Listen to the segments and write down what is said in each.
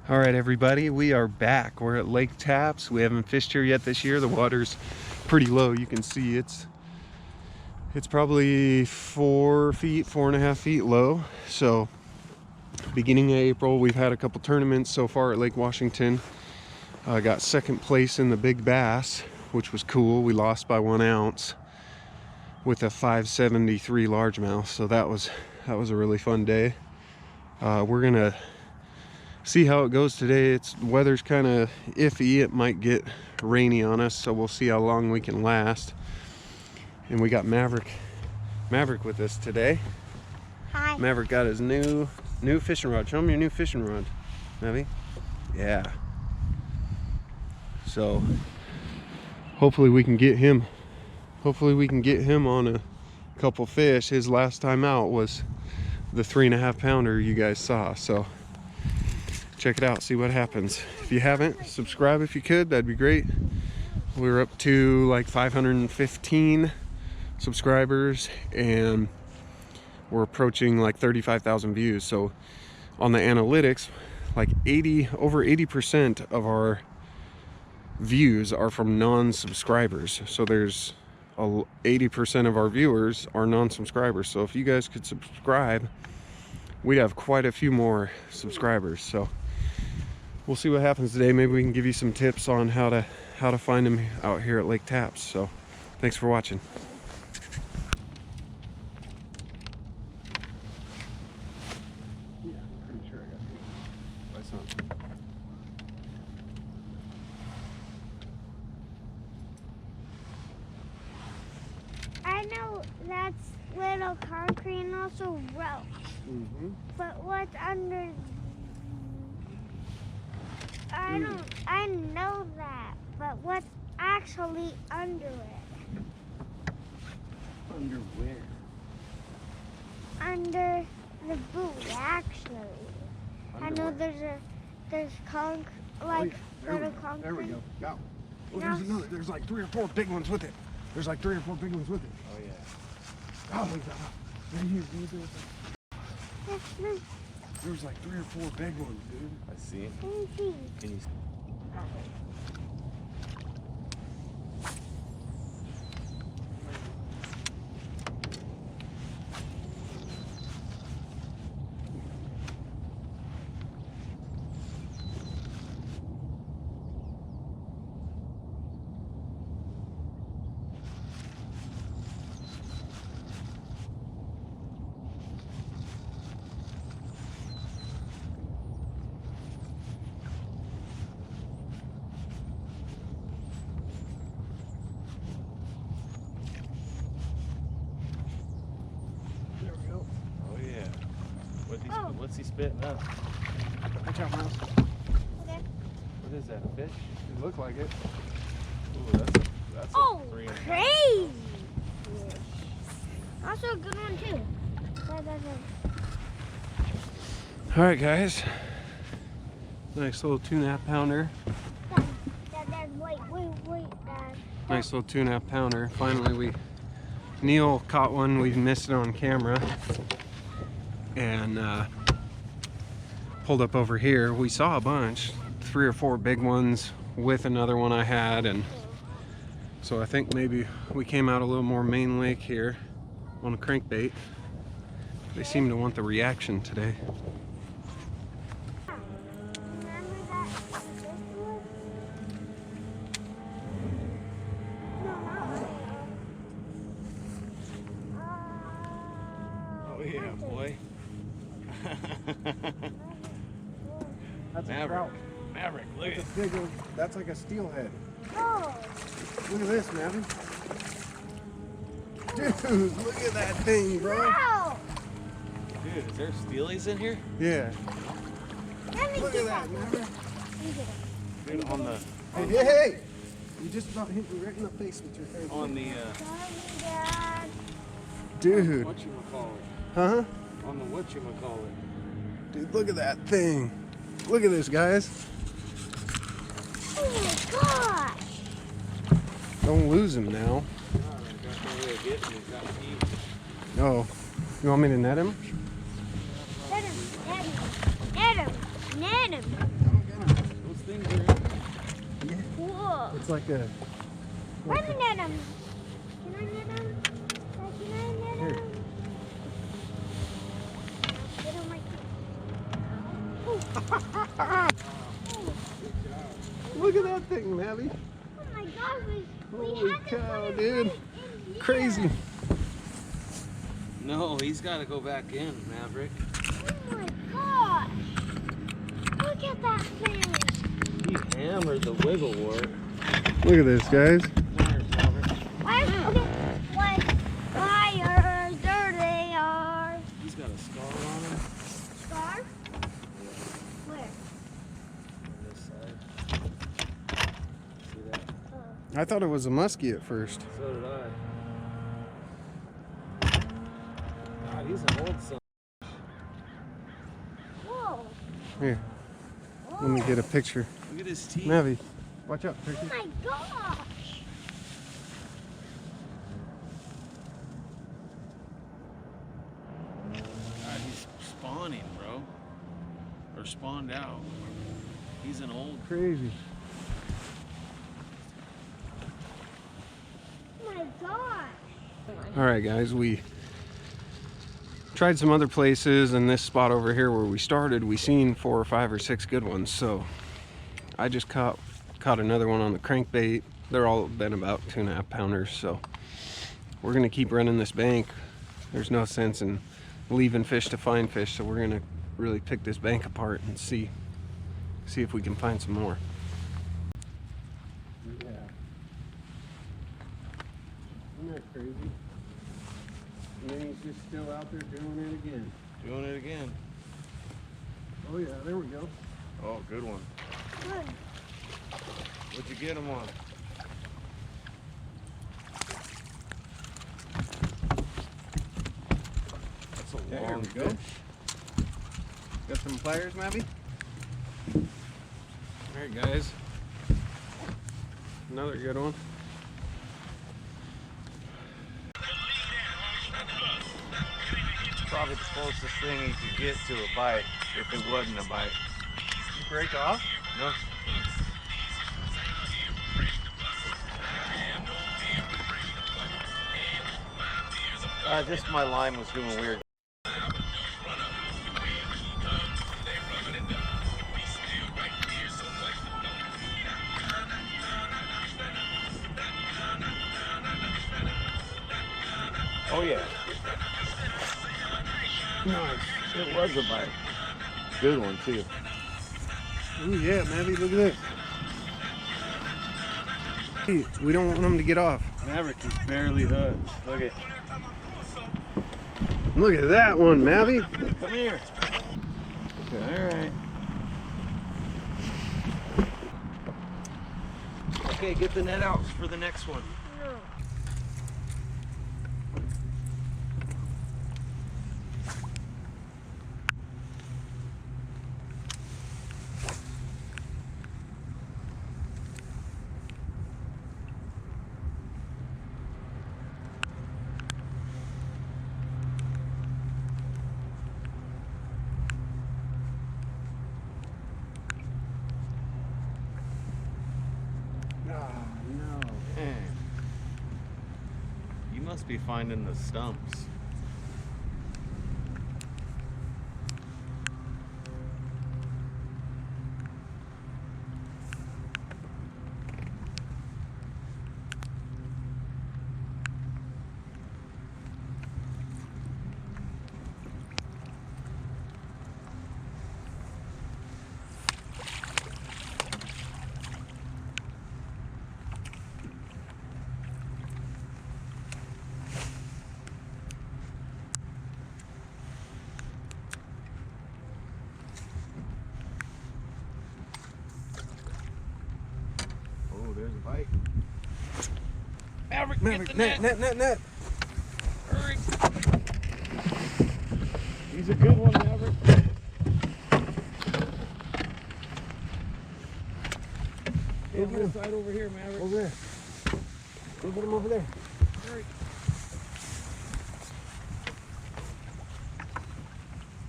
All right, everybody, we are back. We're at Lake Tapps. We haven't fished here yet this year. The water's pretty low. You can see it's probably 4.5 feet low. So beginning of April, we've had a couple tournaments so far at Lake Washington. Got second place in the big bass, which was cool. We lost by 1 ounce with a 573 largemouth. So that was a really fun day. We're gonna see how it goes today. Weather's kind of iffy. It might get rainy on us, so we'll see how long we can last. And we got Maverick with us today. Hi. Maverick got his new fishing rod. Show him your new fishing rod, Mavi. Yeah. So hopefully we can get him on a couple fish. His last time out was the 3.5 pounder you guys saw. So check it out, see what happens. If you haven't, subscribe if you could, that'd be great. We're up to like 515 subscribers and we're approaching like 35,000 views. So on the analytics, like over 80% of our views are from non-subscribers. So there's 80% of our viewers are non-subscribers. So if you guys could subscribe, we'd have quite a few more subscribers. So we'll see what happens today. Maybe we can give you some tips on how to find them out here at Lake Tapps. So thanks for watching. Yeah, I'm pretty sure I got by something. I know that's little concrete and also rope. Mm-hmm. But what's under? I know that, but what's actually under it? Under where? Under the boot, actually. I know there's little concrete. There we go. Go. Oh, there's another. There's like 3 or 4 big ones with it. Oh yeah. Oh, look at that. There's like 3 or 4 big ones, dude. I see it. Can Can you see? There we go. Oh yeah. What's he spitting up? Watch out, Miles. Okay. What is that? A fish? It looked like it. Ooh, that's Oh, a 3.5. crazy! Also a good one too. All right, guys. Nice little 2.5 pounder. Dad, wait, Dad. Nice little 2.5 pounder. Finally, Neil caught one. We missed it on camera, and pulled up over here. We saw a bunch, 3 or 4 big ones with another one I had, and so I think maybe we came out a little more main lake here on a crankbait. They seem to want the reaction today. Remember that this one? Oh yeah, boy. That's Maverick, look at it. That's like a steelhead. Oh, Look at this, Mavi. Dude, look at that thing, bro. wow! Dude, is there steelies in here? Yeah. Let me Look get at that, one. Maverick. Let me get it. Dude, on the Hey! You just about hit me right in the face with your face. on the Sorry, Dad. Dude. whatchamacallit. Huh? On the whatchamacallit. Dude, look at that thing. Look at this, guys. Oh my gosh! Don't lose him now. Oh, you want me to net him? Net him. things are in. Cool. It's like a. Let me net him. Can I net him? Can I net Here. him? Get him right Look at that thing, Mavi. Oh my gosh, we Holy had to cow, put it dude. right in here. Crazy. No, he's got to go back in, Maverick. Oh my gosh. Look at that thing. He hammered the wiggle wart. Look at this, guys. Why? Okay. Why there they are. He's got a scar on him Scar? Where? on this side. See that? Oh. I thought it was a muskie at first. So did I. God, he's an old son. Whoa. Here, let me get a picture. Look at his teeth. Mavi, watch out, Oh Turkey. my gosh. God, he's spawning, bro. Or spawned out. He's an old. Crazy. Oh my gosh. All right, guys, we tried some other places, and this spot over here where we started, we seen 4 or 5 or 6 good ones. So I just caught another one on the crankbait. They're all been about 2.5 pounders. So we're gonna keep running this bank. There's no sense in leaving fish to find fish, so we're gonna really pick this bank apart and see if we can find some more. Yeah. Isn't that crazy? And then he's just still out there doing it again. Doing it again. Oh yeah, there we go. Oh, good one. Good. What'd you get him on? That's a There long we go. fish. Got some pliers, Mavi? Alright guys. Another good one. Probably the closest thing he could get to a bite, if it wasn't a bite. Break off? No. Just my line was doing weird. Oh yeah. Nice. It was a bite. Good one too. Ooh yeah, Mavi, look at this. Hey, we don't want them to get off. Maverick is barely hooked. Look at. Look at that one, Mavi. Come here. Okay, all right. Okay, get the net out for the next one. No. Oh, no. Man. You must be finding the stumps. Oh, there's a bite. Maverick, get the net. Net. Hurry. He's a good one, Maverick. Over the side over here, Maverick. Over there. Go get him over there. Hurry.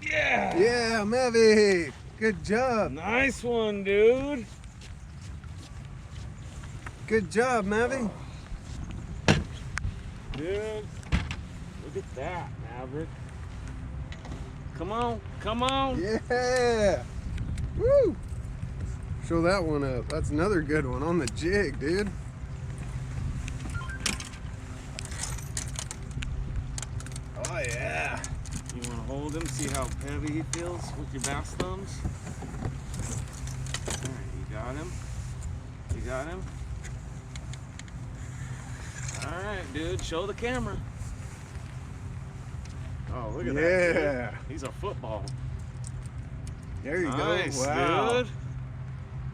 Yeah. Yeah, Mavi. Good job. Nice one, dude. Good job, Mavi. Dude, look at that, Maverick. Come on, come on. Yeah. Woo. Show that one up. That's another good one on the jig, dude. Oh, yeah. You want to hold him, see how heavy he feels with your bass thumbs? All right, you got him. You got him. All right, dude, show the camera. Oh, look at that. Yeah. Dude. He's a football. There you Nice, go. Wow. dude.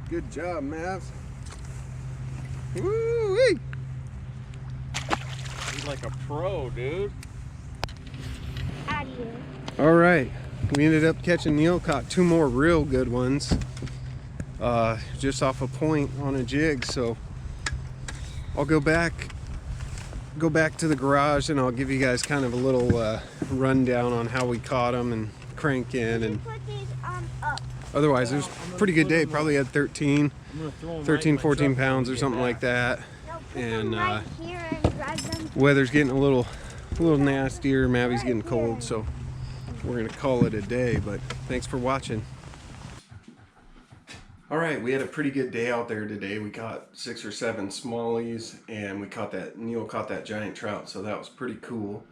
Good job, Mavs. Woo-wee. He's like a pro, dude. Adios. All right. We ended up catching Neil, caught 2 more real good ones. Just off a point on a jig, so I'll go back to the garage and I'll give you guys kind of a little rundown on how we caught them and Crankin and Put these up. otherwise it was a pretty good day. Probably had 13 14 pounds or something like that. No, put And them right here and drag them. weather's getting a little nastier. Mavi's getting cold, so we're gonna call it a day, but thanks for watching. All right, we had a pretty good day out there today. We caught 6 or 7 smallies, and Neil caught that giant trout, so that was pretty cool.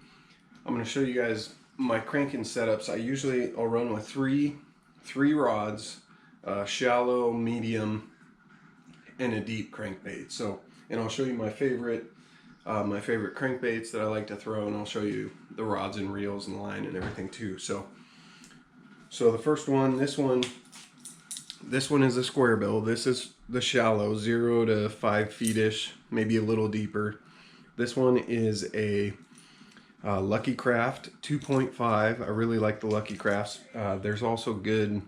I'm gonna show you guys my cranking setups. I'll run with three rods, shallow, medium, and a deep crankbait. So, and I'll show you my favorite crankbaits that I like to throw, and I'll show you the rods and reels and line and everything too. So the first one, this one is a square bill. This is the shallow, 0 to 5 feet-ish, maybe a little deeper. This one is a Lucky Craft 2.5. I really like the Lucky Crafts. There's also good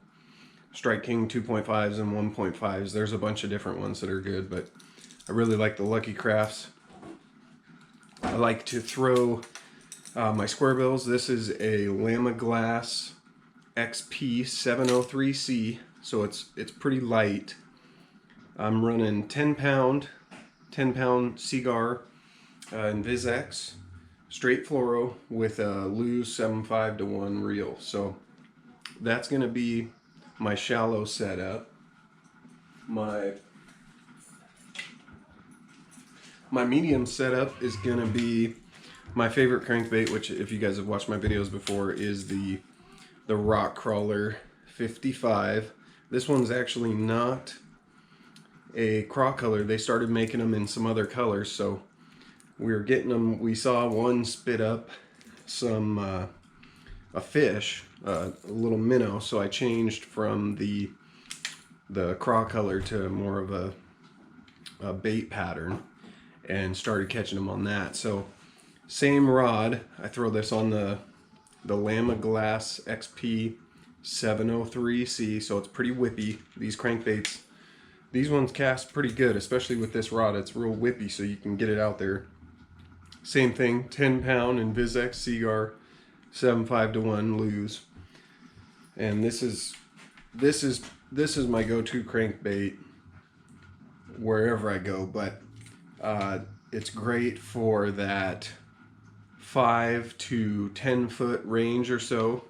Strike King 2.5s and 1.5s. There's a bunch of different ones that are good, but I really like the Lucky Crafts. I like to throw my square bills. This is a Lama Glass XP 703C. So it's pretty light. I'm running 10 pound Seagar and VizX straight fluoro with a loose 7.5 to 1 reel. So that's going to be my shallow setup. My medium setup is going to be my favorite crankbait, which if you guys have watched my videos before, is the Rock Crawler 55. This one's actually not a craw color. They started making them in some other colors, so we were getting them. We saw one spit up a fish, a little minnow, so I changed from the craw color to more of a bait pattern and started catching them on that. So same rod, I throw this on the Lama Glass XP 703C, so it's pretty whippy. These crankbaits, these ones cast pretty good, especially with this rod. It's real whippy, so you can get it out there. Same thing, 10 pound and VizX Seagar 7.5 to 1 lose. And this is my go-to crankbait wherever I go, but it's great for that 5 to 10 foot range or so.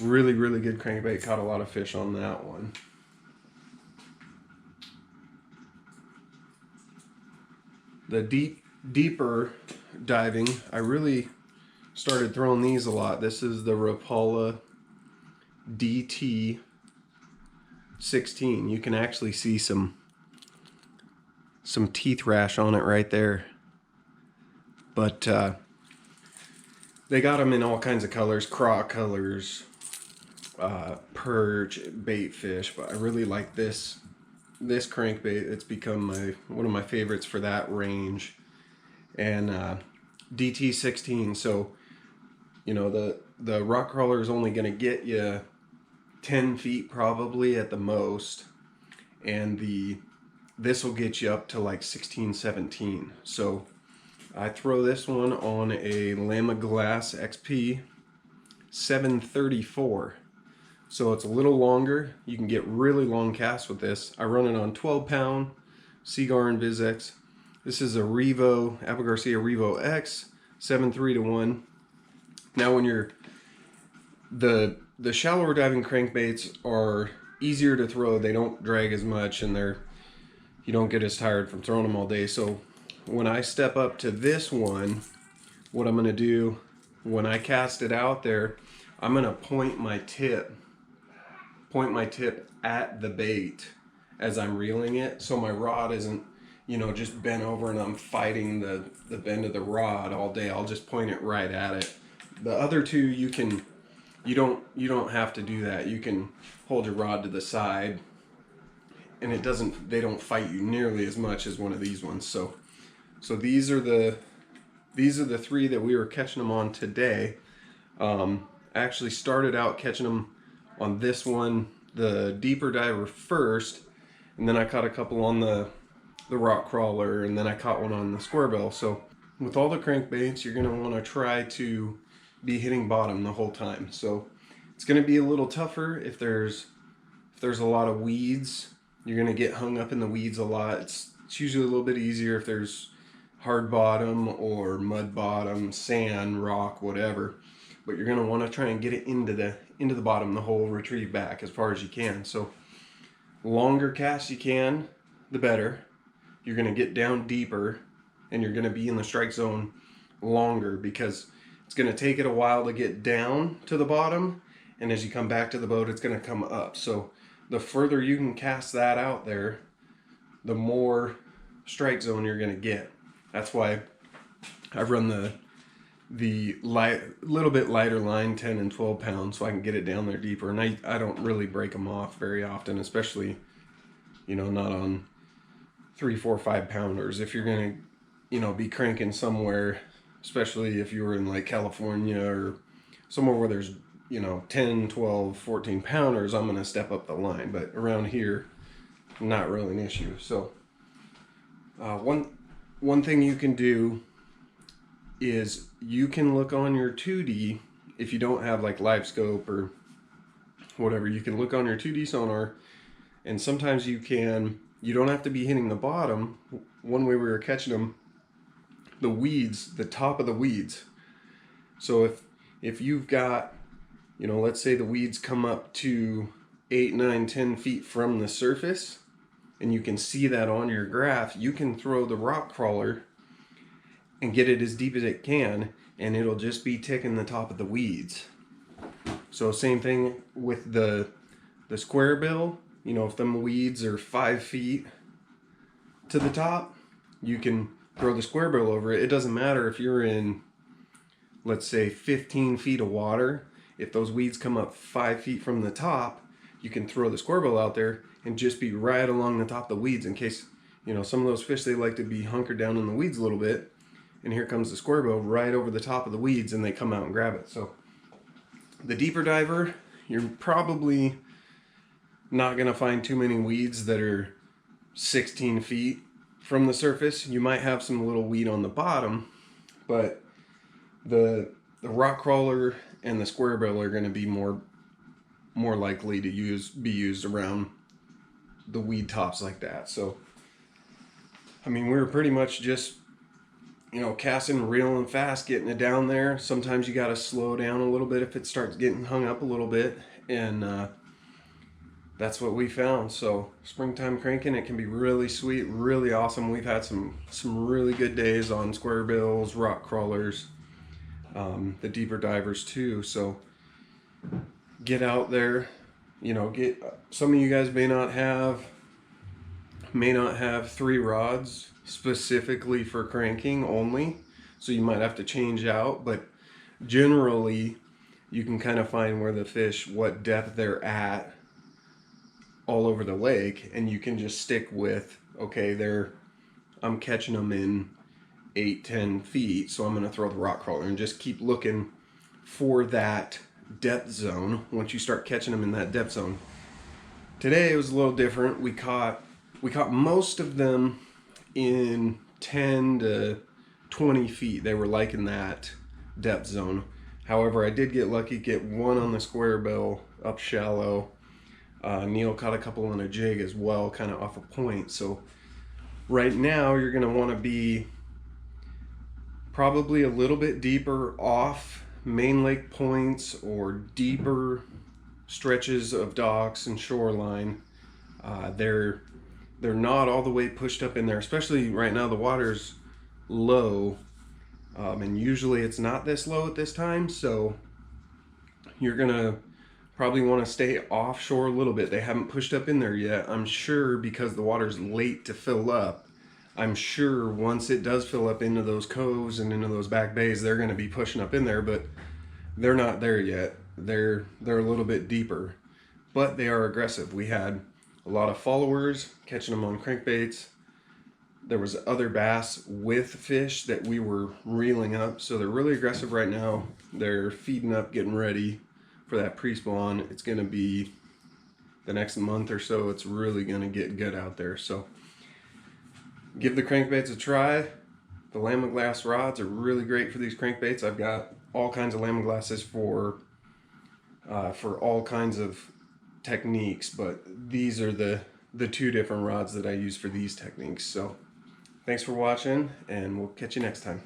Really good crankbait. Caught a lot of fish on that one. The deeper diving, I really started throwing these a lot. This is the Rapala DT 16. You can actually see some teeth rash on it right there. But they got them in all kinds of colors, craw colors, perch, bait fish, but I really like this crankbait. It's become one of my favorites for that range. And DT 16, so you know the rock crawler is only going to get you 10 feet probably at the most, and this will get you up to like 16, 17. So I throw this one on a Lama Glass XP 734. So it's a little longer. You can get really long casts with this. I run it on 12 pound Seagar and VizX This is a Revo, Apple Garcia Revo X, 7.3-1. Now when you're, the shallower diving crankbaits are easier to throw. They don't drag as much, and you don't get as tired from throwing them all day. So when I step up to this one, what I'm gonna do when I cast it out there, I'm gonna point my tip at the bait as I'm reeling it, so my rod isn't, you know, just bent over and I'm fighting the bend of the rod all day. I'll just point it right at it. The other two, you don't have to do that. You can hold your rod to the side, and they don't fight you nearly as much as one of these ones. So these are the three that we were catching them on today. I actually started out catching them on this one, the deeper diver first, and then I caught a couple on the rock crawler, and then I caught one on the square bill. So with all the crankbaits, you're gonna wanna try to be hitting bottom the whole time. So it's gonna be a little tougher if there's a lot of weeds. You're gonna get hung up in the weeds a lot. It's usually a little bit easier if there's hard bottom or mud bottom, sand, rock, whatever. But you're gonna wanna try and get it into the bottom, the whole retrieve back as far as you can. So longer cast you can, the better. You're gonna get down deeper, and you're gonna be in the strike zone longer, because it's gonna take it a while to get down to the bottom, and as you come back to the boat, it's gonna come up. So the further you can cast that out there, the more strike zone you're gonna get. That's why I run the little bit lighter line, 10 and 12 pounds, so I can get it down there deeper. And I don't really break them off very often, especially, you know, not on 3, 4, 5 pounders. If you're gonna, you know, be cranking somewhere, especially if you were in like California or somewhere where there's, you know, 10, 12, 14 pounders, I'm gonna step up the line. But around here, not really an issue. So one thing you can do is you can look on your 2D, if you don't have like live scope or whatever, you can look on your 2D sonar, and sometimes you don't have to be hitting the bottom. One way we were catching them, the weeds, the top of the weeds. So if you've got, you know, let's say the weeds come up to 8, 9, 10 feet from the surface, and you can see that on your graph, you can throw the rock crawler and get it as deep as it can, and it'll just be ticking the top of the weeds. So same thing with the square bill. You know, if them weeds are 5 feet to the top, you can throw the square bill over it. It doesn't matter if you're in, let's say, 15 feet of water. If those weeds come up 5 feet from the top, you can throw the square bill out there and just be right along the top of the weeds, in case, you know, some of those fish, they like to be hunkered down in the weeds a little bit. And here comes the square bill right over the top of the weeds, and they come out and grab it. So the deeper diver, you're probably not gonna find too many weeds that are 16 feet from the surface. You might have some little weed on the bottom, but the rock crawler and the square bill are gonna be more likely to be used around the weed tops like that. So I mean, we were pretty much just, you know, casting, reeling fast, getting it down there. Sometimes you got to slow down a little bit if it starts getting hung up a little bit, and that's what we found. So springtime cranking, it can be really sweet, really awesome. We've had some really good days on square bills, rock crawlers, the deeper divers too. So get out there, you know, some of you guys may not have 3 rods specifically for cranking only, so you might have to change out, but generally you can kind of find where the fish, what depth they're at all over the lake, and you can just stick with, okay, I'm catching them in 8, 10 feet, so I'm going to throw the rock crawler, and just keep looking for that depth zone. Once you start catching them in that depth zone, today it was a little different. We caught most of them in 10 to 20 feet. They were like in that depth zone. However, I did get lucky, get one on the square bill up shallow. Neil caught a couple on a jig as well, kind of off a point. So Right now, you're going to want to be probably a little bit deeper off main lake points or deeper stretches of docks and shoreline. They're not all the way pushed up in there, especially right now the water's low, and usually it's not this low at this time, so you're gonna probably want to stay offshore a little bit. They haven't pushed up in there yet, I'm sure, because the water's late to fill up. I'm sure once it does fill up into those coves and into those back bays, they're going to be pushing up in there, but they're not there yet. They're a little bit deeper, but they are aggressive. We had a lot of followers catching them on crankbaits. There was other bass with fish that we were reeling up, so they're really aggressive right now. They're feeding up, getting ready for that pre-spawn. It's going to be the next month or so. It's really going to get good out there. So give the crankbaits a try. The Lamiglass rods are really great for these crankbaits. I've got all kinds of Lamiglasses for all kinds of techniques, but these are the two different rods that I use for these techniques. So thanks for watching, and we'll catch you next time.